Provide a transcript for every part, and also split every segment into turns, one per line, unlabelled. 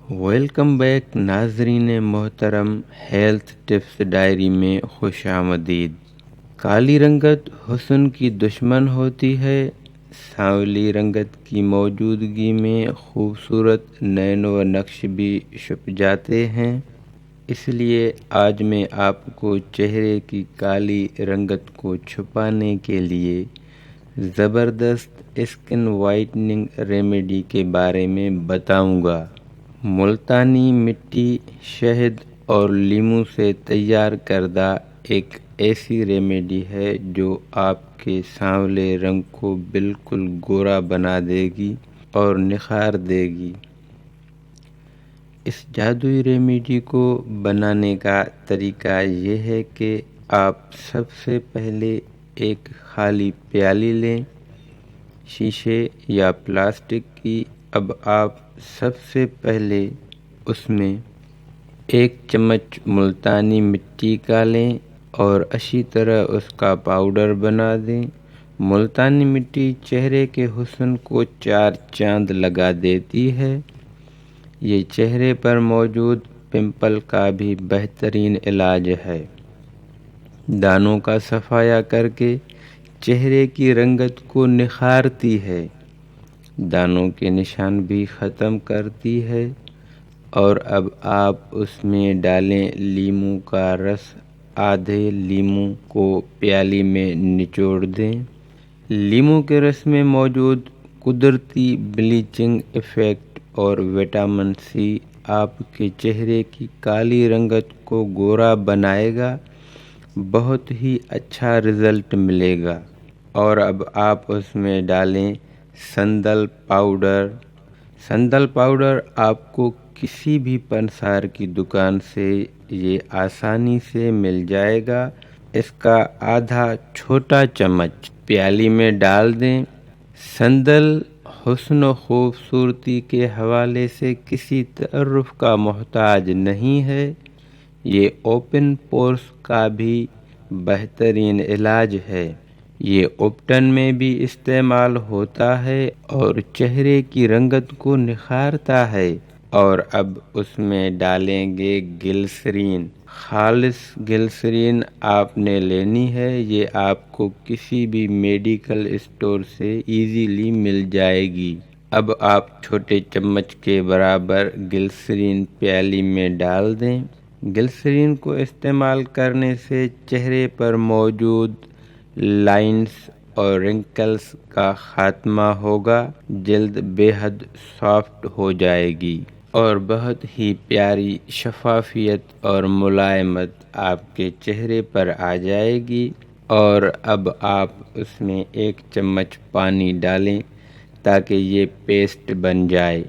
Welcome back ناظرین محترم، health tips diary میں خوش آمدید۔ کالی رنگت حسن کی دشمن ہوتی ہے۔ سانولی رنگت کی موجودگی میں خوبصورت نین و نقش بھی چھپ جاتے ہیں۔ اس لیے آج میں آپ کو چہرے کی کالی رنگت کو چھپانے کے لیے زبردست اسکن وائٹننگ ریمیڈی کے بارے میں بتاؤں گا۔ ملتانی مٹی، شہد اور لیموں سے تیار کردہ ایک ایسی ریمیڈی ہے جو آپ کے سانولے رنگ کو بالکل گورا بنا دے گی اور نکھار دے گی۔ اس جادوئی ریمیڈی کو بنانے کا طریقہ یہ ہے کہ آپ سب سے پہلے ایک خالی پیالی لیں، شیشے یا پلاسٹک کی۔ اب آپ سب سے پہلے اس میں 1 چمچ ملتانی مٹی کا لیں اور اچھی طرح اس کا پاؤڈر بنا دیں۔ ملتانی مٹی چہرے کے حسن کو 4 چاند لگا دیتی ہے۔ یہ چہرے پر موجود پمپل کا بھی بہترین علاج ہے۔ دانوں کا صفایا کر کے چہرے کی رنگت کو نکھارتی ہے، دانوں کے نشان بھی ختم کرتی ہے۔ اور اب آپ اس میں ڈالیں لیموں کا رس۔ آدھے لیموں کو پیالی میں نچوڑ دیں۔ لیموں کے رس میں موجود قدرتی بلیچنگ ایفیکٹ اور وٹامن سی آپ کے چہرے کی کالی رنگت کو گورا بنائے گا۔ بہت ہی اچھا رزلٹ ملے گا۔ اور اب آپ اس میں ڈالیں سندل پاؤڈر۔ سندل پاؤڈر آپ کو کسی بھی پنسار کی دکان سے یہ آسانی سے مل جائے گا۔ اس کا آدھا چھوٹا چمچ پیالی میں ڈال دیں۔ سندل حسن و خوبصورتی کے حوالے سے کسی تعارف کا محتاج نہیں ہے۔ یہ اوپن پورس کا بھی بہترین علاج ہے۔ یہ اپٹن میں بھی استعمال ہوتا ہے اور چہرے کی رنگت کو نکھارتا ہے۔ اور اب اس میں ڈالیں گے گلسرین۔ خالص گلسرین آپ نے لینی ہے۔ یہ آپ کو کسی بھی میڈیکل اسٹور سے ایزیلی مل جائے گی۔ اب آپ چھوٹے چمچ کے برابر گلسرین پیالی میں ڈال دیں۔ گلسرین کو استعمال کرنے سے چہرے پر موجود لائنز اور رنکلز کا خاتمہ ہوگا۔ جلد بے حد سافٹ ہو جائے گی اور بہت ہی پیاری شفافیت اور ملائمت آپ کے چہرے پر آ جائے گی۔ اور اب آپ اس میں 1 چمچ پانی ڈالیں تاکہ یہ پیسٹ بن جائے،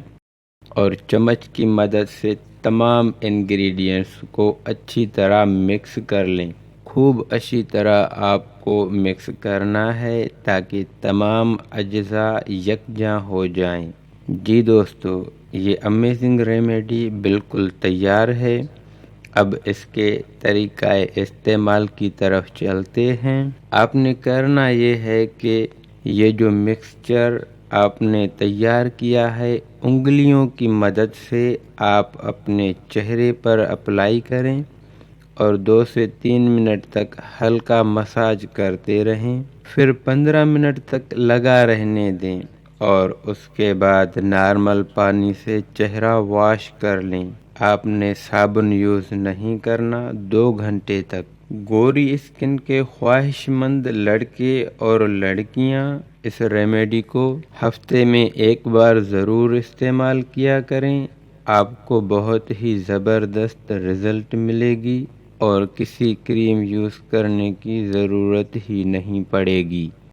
اور چمچ کی مدد سے تمام انگریڈینٹس کو اچھی طرح مکس کر لیں۔ خوب اچھی طرح آپ کو مکس کرنا ہے تاکہ تمام اجزاء یکجاں ہو جائیں۔ جی دوستو، یہ امیزنگ ریمیڈی بالکل تیار ہے۔ اب اس کے طریقہ استعمال کی طرف چلتے ہیں۔ آپ نے کرنا یہ ہے کہ یہ جو مکسچر آپ نے تیار کیا ہے، انگلیوں کی مدد سے آپ اپنے چہرے پر اپلائی کریں اور 2 سے 3 منٹ تک ہلکا مساج کرتے رہیں۔ پھر 15 منٹ تک لگا رہنے دیں اور اس کے بعد نارمل پانی سے چہرہ واش کر لیں۔ آپ نے صابن یوز نہیں کرنا 2 گھنٹے تک۔ گوری اسکن کے خواہش مند لڑکے اور لڑکیاں اس ریمیڈی کو ہفتے میں 1 بار ضرور استعمال کیا کریں۔ آپ کو بہت ہی زبردست رزلٹ ملے گی اور کسی کریم یوز کرنے کی ضرورت ہی نہیں پڑے گی۔